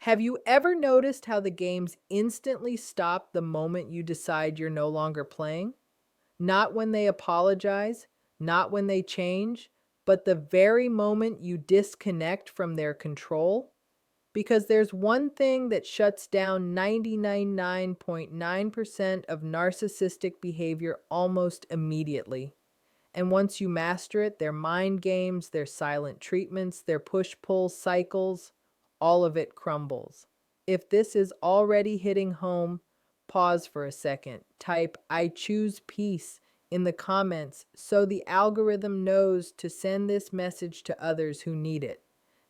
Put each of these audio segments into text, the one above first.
Have you ever noticed how the games instantly stop the moment you decide you're no longer playing? Not when they apologize, not when they change, but the very moment you disconnect from their control? Because there's one thing that shuts down 99.9% of narcissistic behavior almost immediately. And once you master it, their mind games, their silent treatments, their push pull cycles, all of it crumbles. If this is already hitting home, pause for a second. Type "I choose peace" in the comments so the algorithm knows to send this message to others who need it.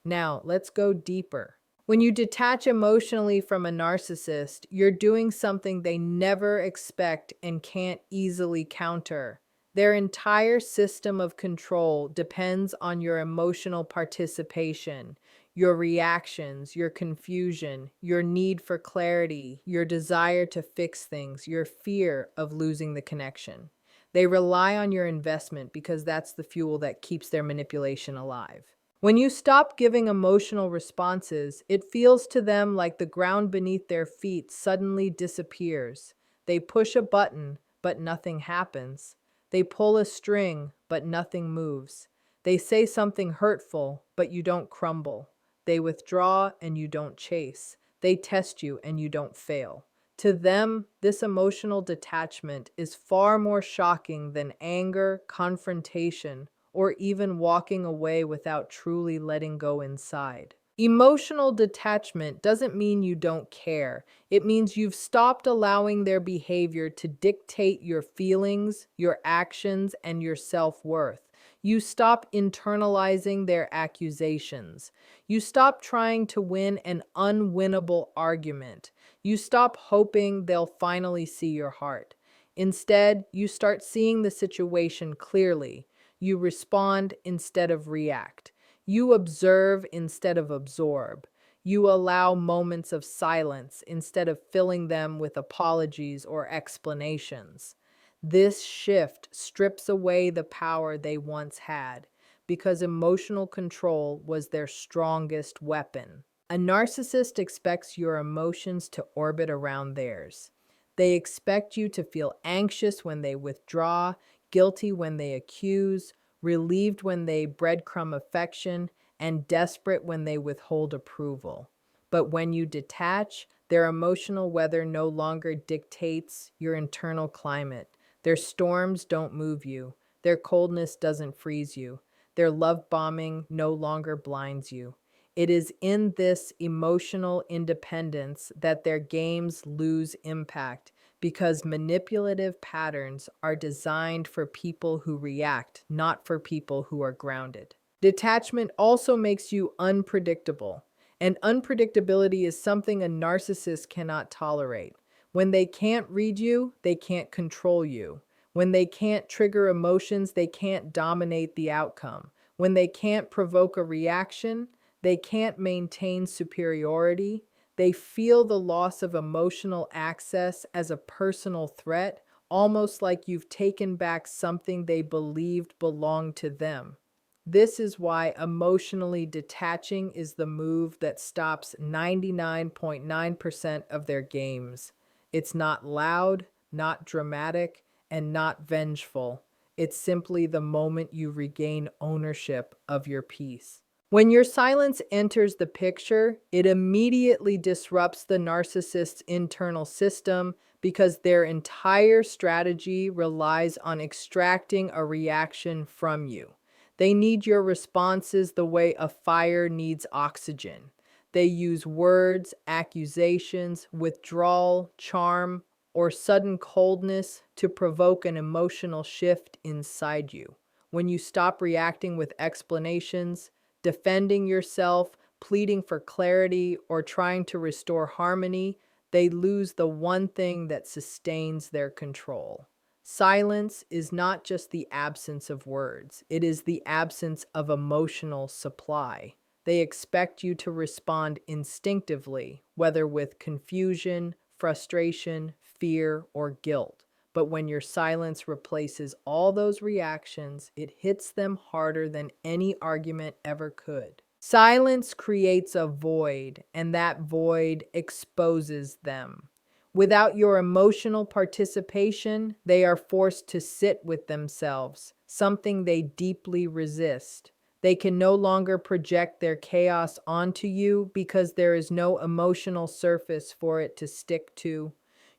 Now, let's go deeper. When you detach emotionally from a narcissist, you're doing something they never expect and can't easily counter. Their entire system of control depends on your emotional participation, your reactions, your confusion, your need for clarity, your desire to fix things, your fear of losing the connection. They rely on your investment because that's the fuel that keeps their manipulation alive. When you stop giving emotional responses, it feels to them like the ground beneath their feet suddenly disappears. They push a button, but nothing happens. They pull a string, but nothing moves. They say something hurtful, but you don't crumble. They withdraw and you don't chase. They test you and you don't fail. To them, this emotional detachment is far more shocking than anger, confrontation, or even walking away without truly letting go inside. Emotional detachment doesn't mean you don't care. It means you've stopped allowing their behavior to dictate your feelings, your actions, and your self-worth. You stop internalizing their accusations. You stop trying to win an unwinnable argument. You stop hoping they'll finally see your heart. Instead, you start seeing the situation clearly. You respond instead of react. You observe instead of absorb. You allow moments of silence instead of filling them with apologies or explanations. This shift strips away the power they once had because emotional control was their strongest weapon. A narcissist expects your emotions to orbit around theirs. They expect you to feel anxious when they withdraw, guilty when they accuse, relieved when they breadcrumb affection, and desperate when they withhold approval. But when you detach, their emotional weather no longer dictates your internal climate. Their storms don't move you. Their coldness doesn't freeze you. Their love bombing no longer blinds you. It is in this emotional independence that their games lose impact because manipulative patterns are designed for people who react, not for people who are grounded. Detachment also makes you unpredictable, and unpredictability is something a narcissist cannot tolerate. When they can't read you, they can't control you. When they can't trigger emotions, they can't dominate the outcome. When they can't provoke a reaction, they can't maintain superiority. They feel the loss of emotional access as a personal threat, almost like you've taken back something they believed belonged to them. This is why emotionally detaching is the move that stops 99.9% of their games. It's not loud, not dramatic, and not vengeful. It's simply the moment you regain ownership of your peace. When your silence enters the picture, it immediately disrupts the narcissist's internal system because their entire strategy relies on extracting a reaction from you. They need your responses the way a fire needs oxygen. They use words, accusations, withdrawal, charm, or sudden coldness to provoke an emotional shift inside you. When you stop reacting with explanations, defending yourself, pleading for clarity, or trying to restore harmony, they lose the one thing that sustains their control. Silence is not just the absence of words, it is the absence of emotional supply. They expect you to respond instinctively, whether with confusion, frustration, fear, or guilt. But when your silence replaces all those reactions, it hits them harder than any argument ever could. Silence creates a void, and that void exposes them. Without your emotional participation, they are forced to sit with themselves, something they deeply resist. They can no longer project their chaos onto you because there is no emotional surface for it to stick to.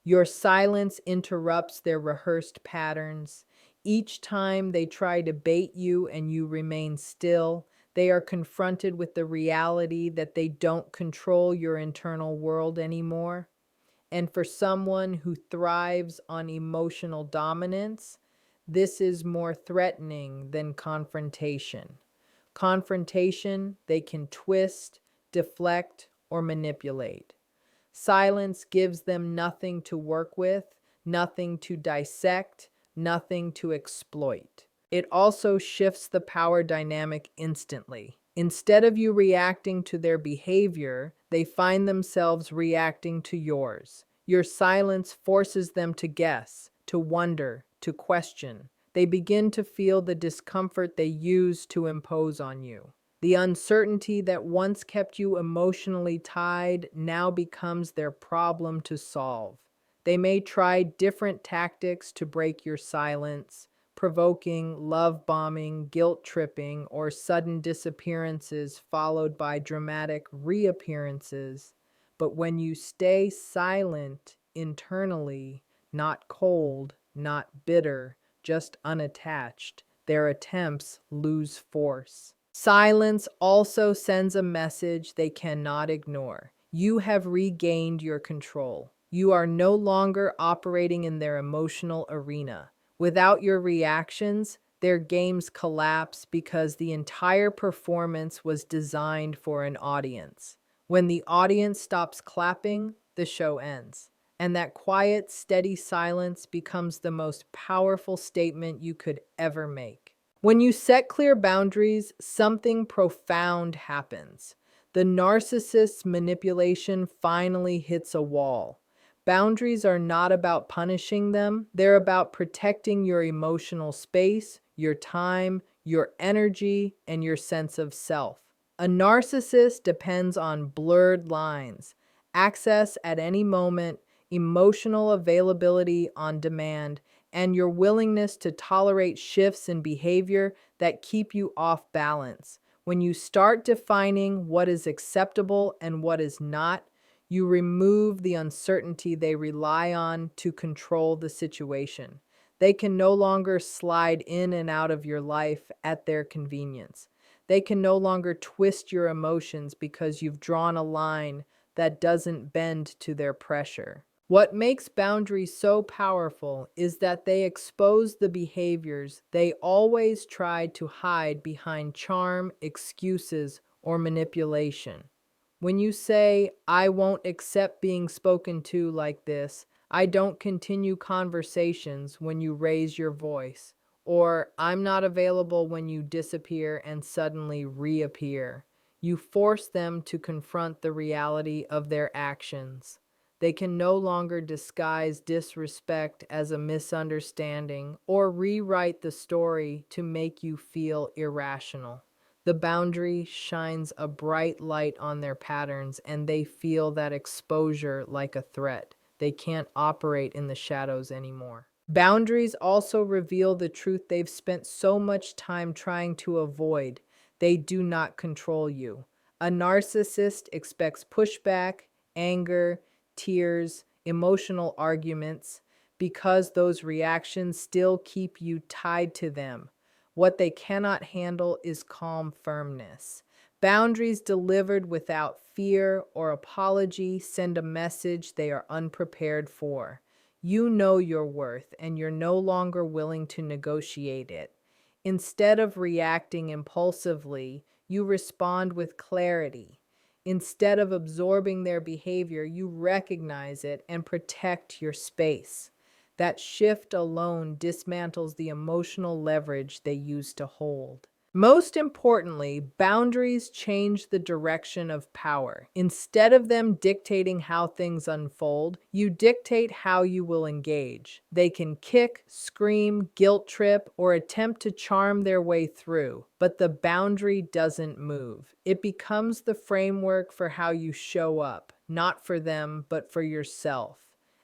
Your silence interrupts their rehearsed patterns. Each time they try to bait you and you remain still, they are confronted with the reality that they don't control your internal world anymore. And for someone who thrives on emotional dominance, this is more threatening than confrontation. Confrontation, they can twist, deflect, or manipulate. Silence gives them nothing to work with, nothing to dissect, nothing to exploit. It also shifts the power dynamic instantly. Instead of you reacting to their behavior, they find themselves reacting to yours. Your silence forces them to guess, to wonder, to question. They begin to feel the discomfort they use to impose on you. The uncertainty that once kept you emotionally tied now becomes their problem to solve. They may try different tactics to break your silence, provoking love bombing, guilt tripping, or sudden disappearances followed by dramatic reappearances. But when you stay silent internally, not cold, not bitter, just unattached, their attempts lose force. Silence also sends a message they cannot ignore. You have regained your control. You are no longer operating in their emotional arena. Without your reactions, their games collapse because the entire performance was designed for an audience. When the audience stops clapping, the show ends. And that quiet, steady silence becomes the most powerful statement you could ever make. When you set clear boundaries, something profound happens. The narcissist's manipulation finally hits a wall. Boundaries are not about punishing them, they're about protecting your emotional space, your time, your energy, and your sense of self. A narcissist depends on blurred lines, access at any moment, emotional availability on demand, and your willingness to tolerate shifts in behavior that keep you off balance. When you start defining what is acceptable and what is not, you remove the uncertainty they rely on to control the situation. They can no longer slide in and out of your life at their convenience. They can no longer twist your emotions because you've drawn a line that doesn't bend to their pressure. What makes boundaries so powerful is that they expose the behaviors they always tried to hide behind charm, excuses, or manipulation. When you say, I won't accept being spoken to like this, I don't continue conversations when you raise your voice, or I'm not available when you disappear and suddenly reappear, you force them to confront the reality of their actions. They can no longer disguise disrespect as a misunderstanding or rewrite the story to make you feel irrational. The boundary shines a bright light on their patterns, and they feel that exposure like a threat. They can't operate in the shadows anymore. Boundaries also reveal the truth they've spent so much time trying to avoid. They do not control you. A narcissist expects pushback, anger, tears, emotional arguments, because those reactions still keep you tied to them. What they cannot handle is calm firmness. Boundaries delivered without fear or apology send a message they are unprepared for. You know your worth, and you're no longer willing to negotiate it. Instead of reacting impulsively, you respond with clarity. Instead of absorbing their behavior, you recognize it and protect your space. That shift alone dismantles the emotional leverage they used to hold. Most importantly, boundaries change the direction of power. Instead of them dictating how things unfold, you dictate how you will engage. They can kick, scream, guilt trip, or attempt to charm their way through, but the boundary doesn't move. It becomes the framework for how you show up, not for them, but for yourself.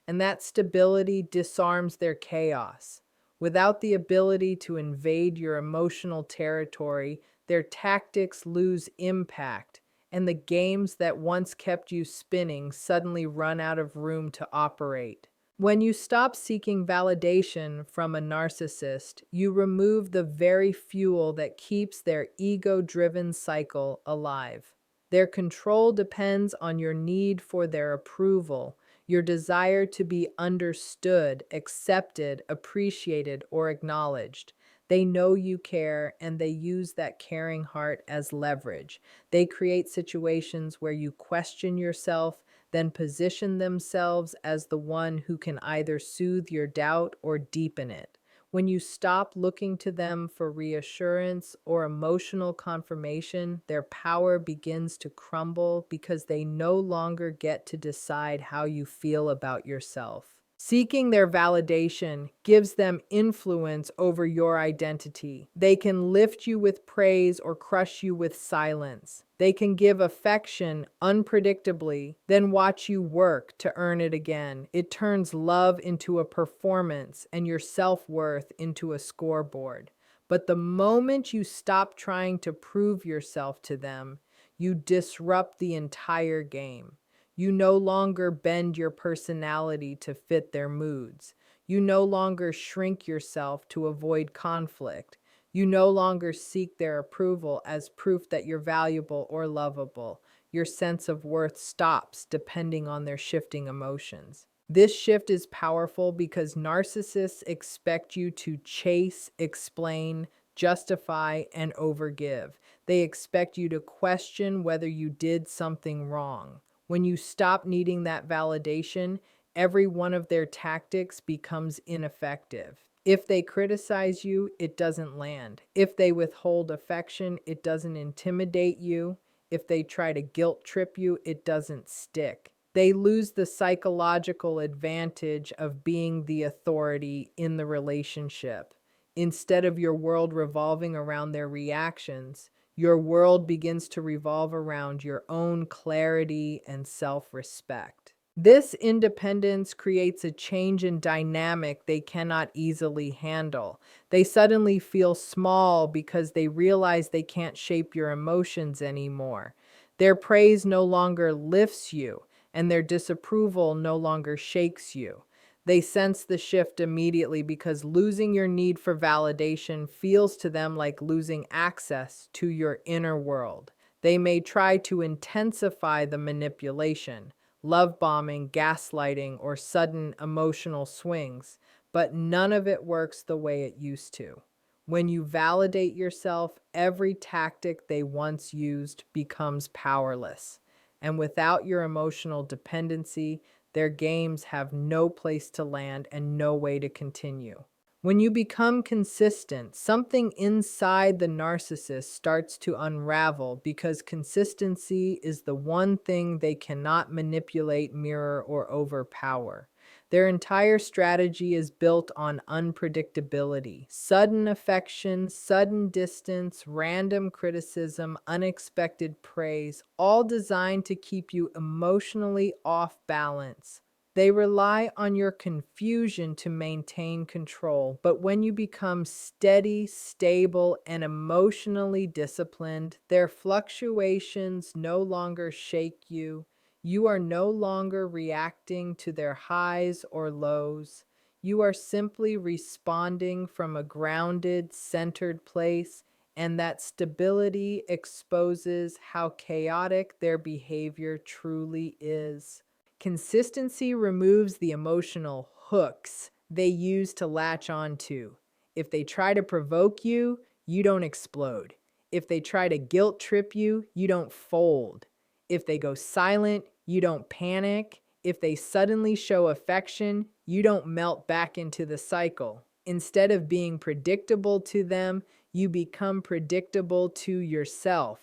And that stability disarms their chaos. Without the ability to invade your emotional territory, their tactics lose impact, and the games that once kept you spinning suddenly run out of room to operate. When you stop seeking validation from a narcissist, you remove the very fuel that keeps their ego-driven cycle alive. Their control depends on your need for their approval, your desire to be understood, accepted, appreciated, or acknowledged. They know you care and they use that caring heart as leverage. They create situations where you question yourself, then position themselves as the one who can either soothe your doubt or deepen it. When you stop looking to them for reassurance or emotional confirmation, their power begins to crumble because they no longer get to decide how you feel about yourself. Seeking their validation gives them influence over your identity. They can lift you with praise or crush you with silence. They can give affection unpredictably, then watch you work to earn it again. It turns love into a performance and your self-worth into a scoreboard. But the moment you stop trying to prove yourself to them, you disrupt the entire game. You no longer bend your personality to fit their moods. You no longer shrink yourself to avoid conflict. You no longer seek their approval as proof that you're valuable or lovable. Your sense of worth stops depending on their shifting emotions. This shift is powerful because narcissists expect you to chase, explain, justify, and overgive. They expect you to question whether you did something wrong. When you stop needing that validation, every one of their tactics becomes ineffective. If they criticize you, it doesn't land. If they withhold affection, it doesn't intimidate you. If they try to guilt trip you, it doesn't stick. They lose the psychological advantage of being the authority in the relationship. Instead of your world revolving around their reactions, your world begins to revolve around your own clarity and self-respect. This independence creates a change in dynamic they cannot easily handle. They suddenly feel small because they realize they can't shape your emotions anymore. Their praise no longer lifts you, and their disapproval no longer shakes you. They sense the shift immediately because losing your need for validation feels to them like losing access to your inner world. They may try to intensify the manipulation, love bombing, gaslighting, or sudden emotional swings, but none of it works the way it used to. When you validate yourself, every tactic they once used becomes powerless. And without your emotional dependency, their games have no place to land and no way to continue. When you become consistent, something inside the narcissist starts to unravel because consistency is the one thing they cannot manipulate, mirror, or overpower. Their entire strategy is built on unpredictability, sudden affection, sudden distance, random criticism, unexpected praise, all designed to keep you emotionally off balance. They rely on your confusion to maintain control, but when you become steady, stable, and emotionally disciplined, their fluctuations no longer shake you. You are no longer reacting to their highs or lows. You are simply responding from a grounded, centered place, and that stability exposes how chaotic their behavior truly is. Consistency removes the emotional hooks they use to latch onto. If they try to provoke you, you don't explode. If they try to guilt trip you, you don't fold. If they go silent, you don't panic. If they suddenly show affection, you don't melt back into the cycle. Instead of being predictable to them, you become predictable to yourself,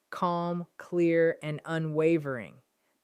calm, clear, and unwavering.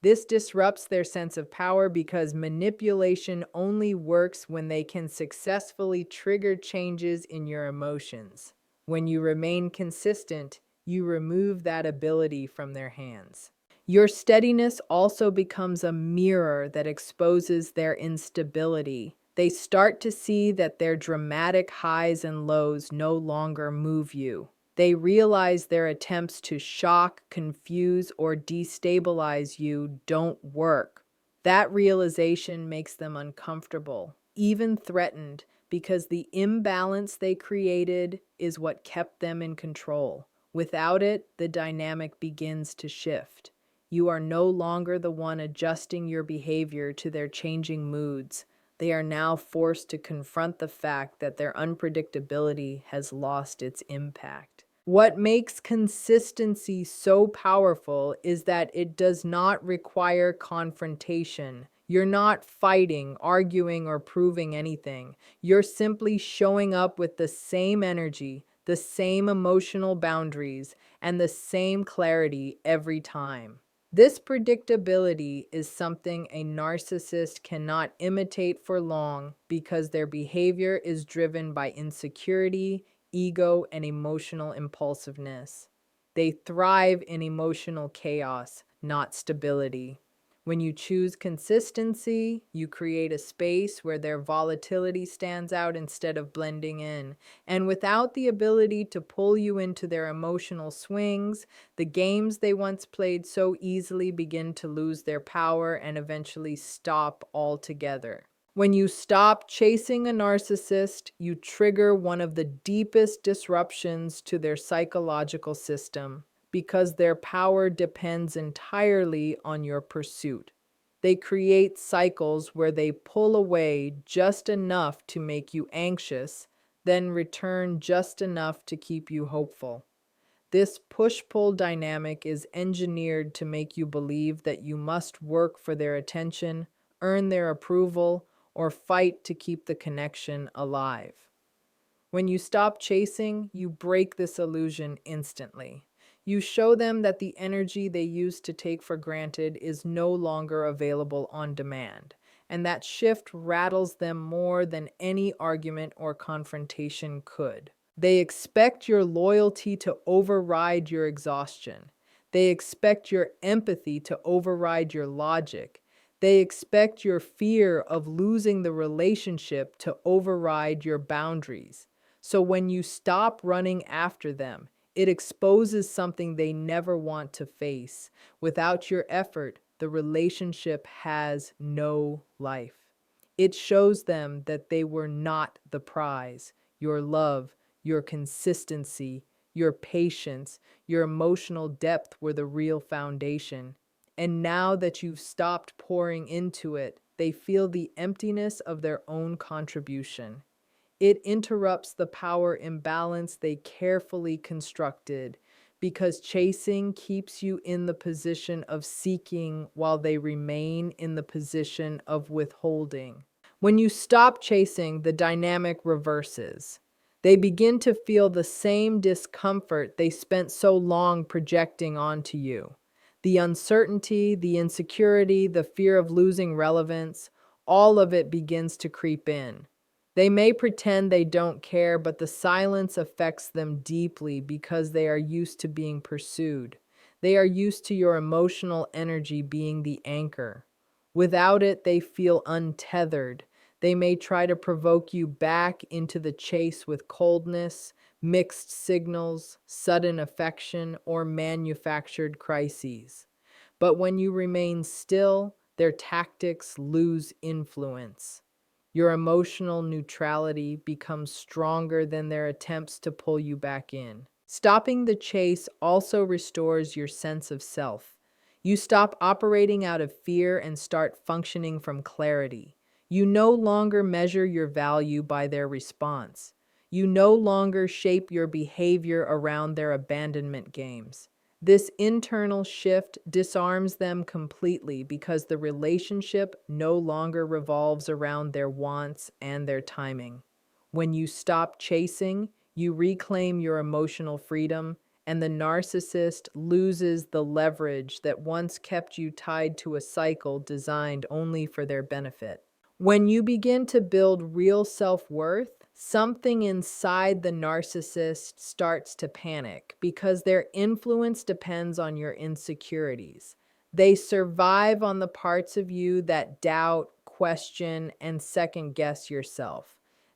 This disrupts their sense of power because manipulation only works when they can successfully trigger changes in your emotions. When you remain consistent, you remove that ability from their hands. Your steadiness also becomes a mirror that exposes their instability. They start to see that their dramatic highs and lows no longer move you. They realize their attempts to shock, confuse, or destabilize you don't work. That realization makes them uncomfortable, even threatened, because the imbalance they created is what kept them in control. Without it, the dynamic begins to shift. You are no longer the one adjusting your behavior to their changing moods. They are now forced to confront the fact that their unpredictability has lost its impact. What makes consistency so powerful is that it does not require confrontation. You're not fighting, arguing, or proving anything. You're simply showing up with the same energy, the same emotional boundaries, and the same clarity every time. This predictability is something a narcissist cannot imitate for long because their behavior is driven by insecurity, ego, and emotional impulsiveness. They thrive in emotional chaos, not stability. When you choose consistency, you create a space where their volatility stands out instead of blending in. And without the ability to pull you into their emotional swings, the games they once played so easily begin to lose their power and eventually stop altogether. When you stop chasing a narcissist, you trigger one of the deepest disruptions to their psychological system because their power depends entirely on your pursuit. They create cycles where they pull away just enough to make you anxious, then return just enough to keep you hopeful. This push-pull dynamic is engineered to make you believe that you must work for their attention, earn their approval, or fight to keep the connection alive. When you stop chasing, you break this illusion instantly. You show them that the energy they used to take for granted is no longer available on demand, and that shift rattles them more than any argument or confrontation could. They expect your loyalty to override your exhaustion. They expect your empathy to override your logic. They expect your fear of losing the relationship to override your boundaries. So when you stop running after them, it exposes something they never want to face. Without your effort, the relationship has no life. It shows them that they were not the prize. Your love, your consistency, your patience, your emotional depth were the real foundation. And now that you've stopped pouring into it, they feel the emptiness of their own contribution. It interrupts the power imbalance they carefully constructed because chasing keeps you in the position of seeking while they remain in the position of withholding. When you stop chasing, the dynamic reverses. They begin to feel the same discomfort they spent so long projecting onto you. The uncertainty, the insecurity, the fear of losing relevance, all of it begins to creep in. They may pretend they don't care, but the silence affects them deeply because they are used to being pursued. They are used to your emotional energy being the anchor. Without it, they feel untethered. They may try to provoke you back into the chase with coldness, mixed signals, sudden affection, or manufactured crises. But when you remain still, their tactics lose influence. Your emotional neutrality becomes stronger than their attempts to pull you back in. Stopping the chase also restores your sense of self. You stop operating out of fear and start functioning from clarity. You no longer measure your value by their response. You no longer shape your behavior around their abandonment games. This internal shift disarms them completely because the relationship no longer revolves around their wants and their timing. When you stop chasing, you reclaim your emotional freedom, and the narcissist loses the leverage that once kept you tied to a cycle designed only for their benefit. When you begin to build real self-worth, something inside the narcissist starts to panic because their influence depends on your insecurities. They survive on the parts of you that doubt, question, and second guess yourself.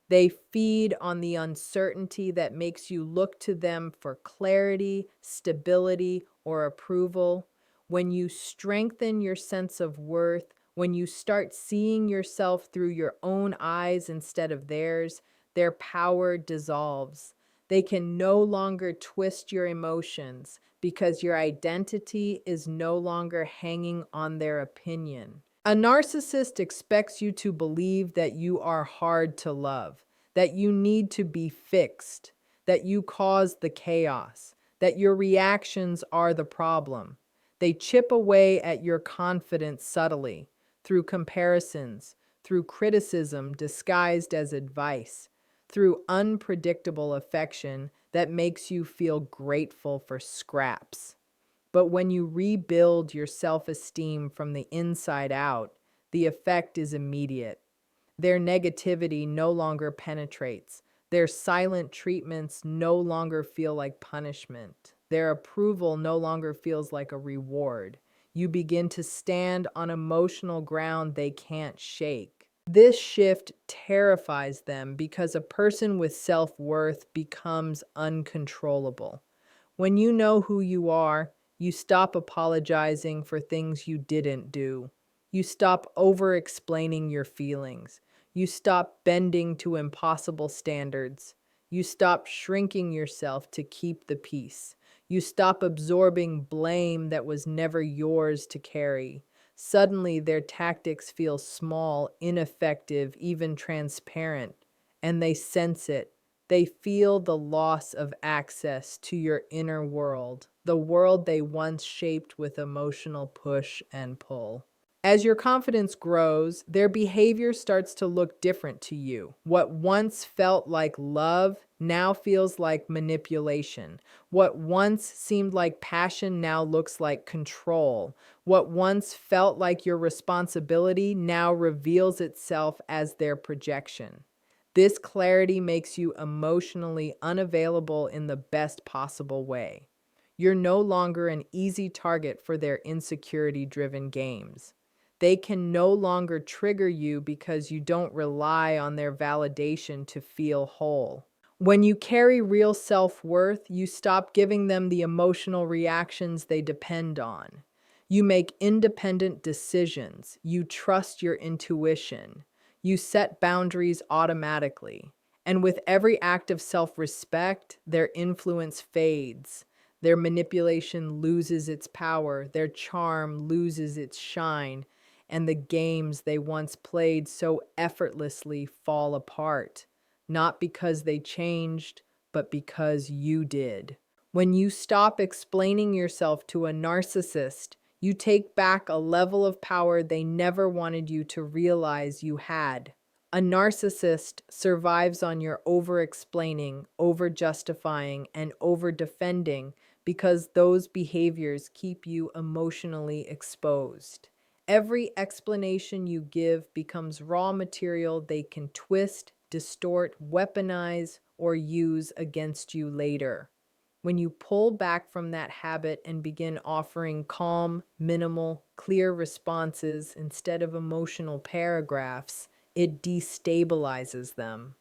They feed on the uncertainty that makes you look to them for clarity, stability, or approval. When you strengthen your sense of worth, when you start seeing yourself through your own eyes instead of theirs, their power dissolves. They can no longer twist your emotions because your identity is no longer hanging on their opinion. A narcissist expects you to believe that you are hard to love, that you need to be fixed, that you cause the chaos, that your reactions are the problem. They chip away at your confidence subtly, through comparisons, through criticism disguised as advice, through unpredictable affection that makes you feel grateful for scraps. But when you rebuild your self-esteem from the inside out, the effect is immediate. Their negativity no longer penetrates. Their silent treatments no longer feel like punishment. Their approval no longer feels like a reward. You begin to stand on emotional ground they can't shake. This shift terrifies them because a person with self-worth becomes uncontrollable. When you know who you are, you stop apologizing for things you didn't do. You stop over-explaining your feelings. You stop bending to impossible standards. You stop shrinking yourself to keep the peace. You stop absorbing blame that was never yours to carry. Suddenly, their tactics feel small, ineffective, even transparent, and they sense it. They feel the loss of access to your inner world, the world they once shaped with emotional push and pull. As your confidence grows, their behavior starts to look different to you. What once felt like love now feels like manipulation. What once seemed like passion now looks like control. What once felt like your responsibility now reveals itself as their projection. This clarity makes you emotionally unavailable in the best possible way. You're no longer an easy target for their insecurity-driven games. They can no longer trigger you because you don't rely on their validation to feel whole. When you carry real self-worth, you stop giving them the emotional reactions they depend on. You make independent decisions. You trust your intuition. You set boundaries automatically. And with every act of self-respect, their influence fades. Their manipulation loses its power. Their charm loses its shine. And the games they once played so effortlessly fall apart. Not because they changed, but because you did. When you stop explaining yourself to a narcissist, you take back a level of power they never wanted you to realize you had. A narcissist survives on your over-explaining, over-justifying, and over-defending because those behaviors keep you emotionally exposed. Every explanation you give becomes raw material they can twist, distort, weaponize, or use against you later. When you pull back from that habit and begin offering calm, minimal, clear responses instead of emotional paragraphs, it destabilizes them.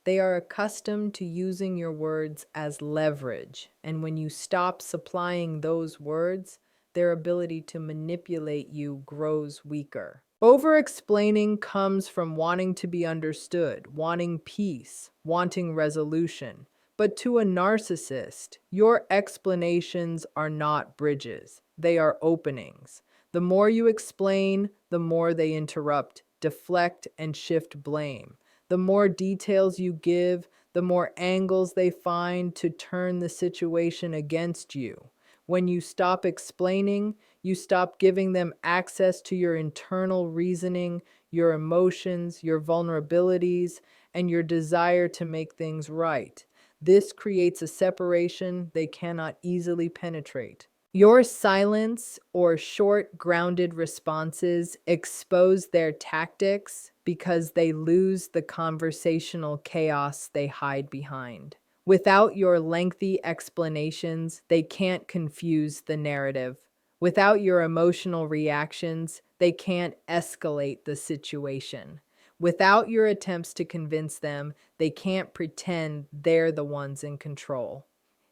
They are accustomed to using your words as leverage, and when you stop supplying those words, their ability to manipulate you grows weaker. Over-explaining comes from wanting to be understood, wanting peace, wanting resolution. But to a narcissist, your explanations are not bridges, they are openings. The more you explain, the more they interrupt, deflect, and shift blame. The more details you give, the more angles they find to turn the situation against you. When you stop explaining, you stop giving them access to your internal reasoning, your emotions, your vulnerabilities, and your desire to make things right. This creates a separation they cannot easily penetrate. Your silence or short, grounded responses expose their tactics because they lose the conversational chaos they hide behind. Without your lengthy explanations, they can't confuse the narrative. Without your emotional reactions, they can't escalate the situation. Without your attempts to convince them, they can't pretend they're the ones in control.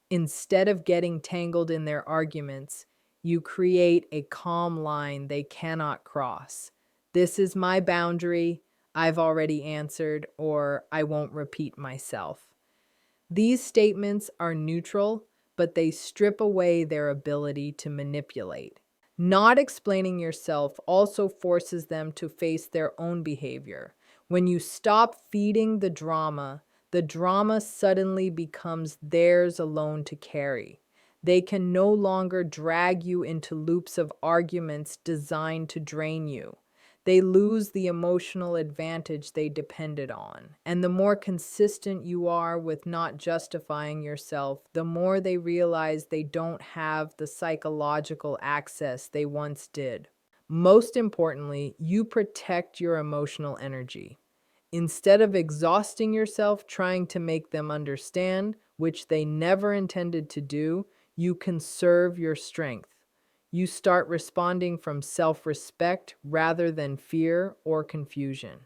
Instead of getting tangled in their arguments, you create a calm line they cannot cross. This is my boundary, I've already answered, or I won't repeat myself. These statements are neutral, but they strip away their ability to manipulate. Not explaining yourself also forces them to face their own behavior. When you stop feeding the drama suddenly becomes theirs alone to carry. They can no longer drag you into loops of arguments designed to drain you. They lose the emotional advantage they depended on. And the more consistent you are with not justifying yourself, the more they realize they don't have the psychological access they once did. Most importantly, you protect your emotional energy. Instead of exhausting yourself trying to make them understand, which they never intended to do, you conserve your strength. You start responding from self-respect rather than fear or confusion.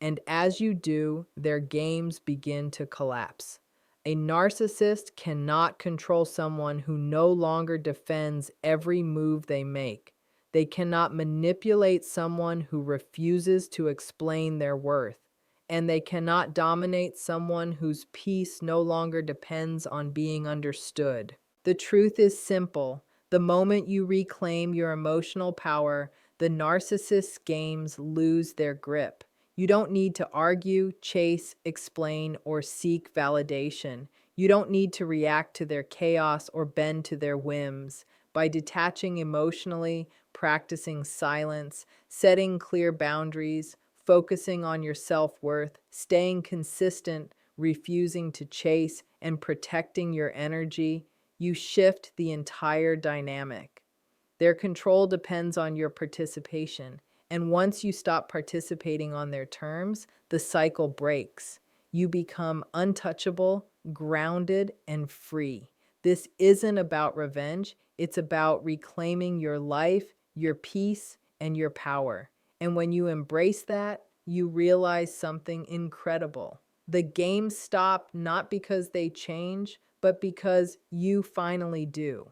And as you do, their games begin to collapse. A narcissist cannot control someone who no longer defends every move they make. They cannot manipulate someone who refuses to explain their worth. And they cannot dominate someone whose peace no longer depends on being understood. The truth is simple. The moment you reclaim your emotional power, the narcissist's games lose their grip. You don't need to argue, chase, explain, or seek validation. You don't need to react to their chaos or bend to their whims. By detaching emotionally, practicing silence, setting clear boundaries, focusing on your self-worth, staying consistent, refusing to chase, and protecting your energy, you shift the entire dynamic. Their control depends on your participation, and once you stop participating on their terms, the cycle breaks. You become untouchable, grounded, and free. This isn't about revenge, it's about reclaiming your life, your peace, and your power. And when you embrace that, you realize something incredible. The games stop not because they change, but because you finally do.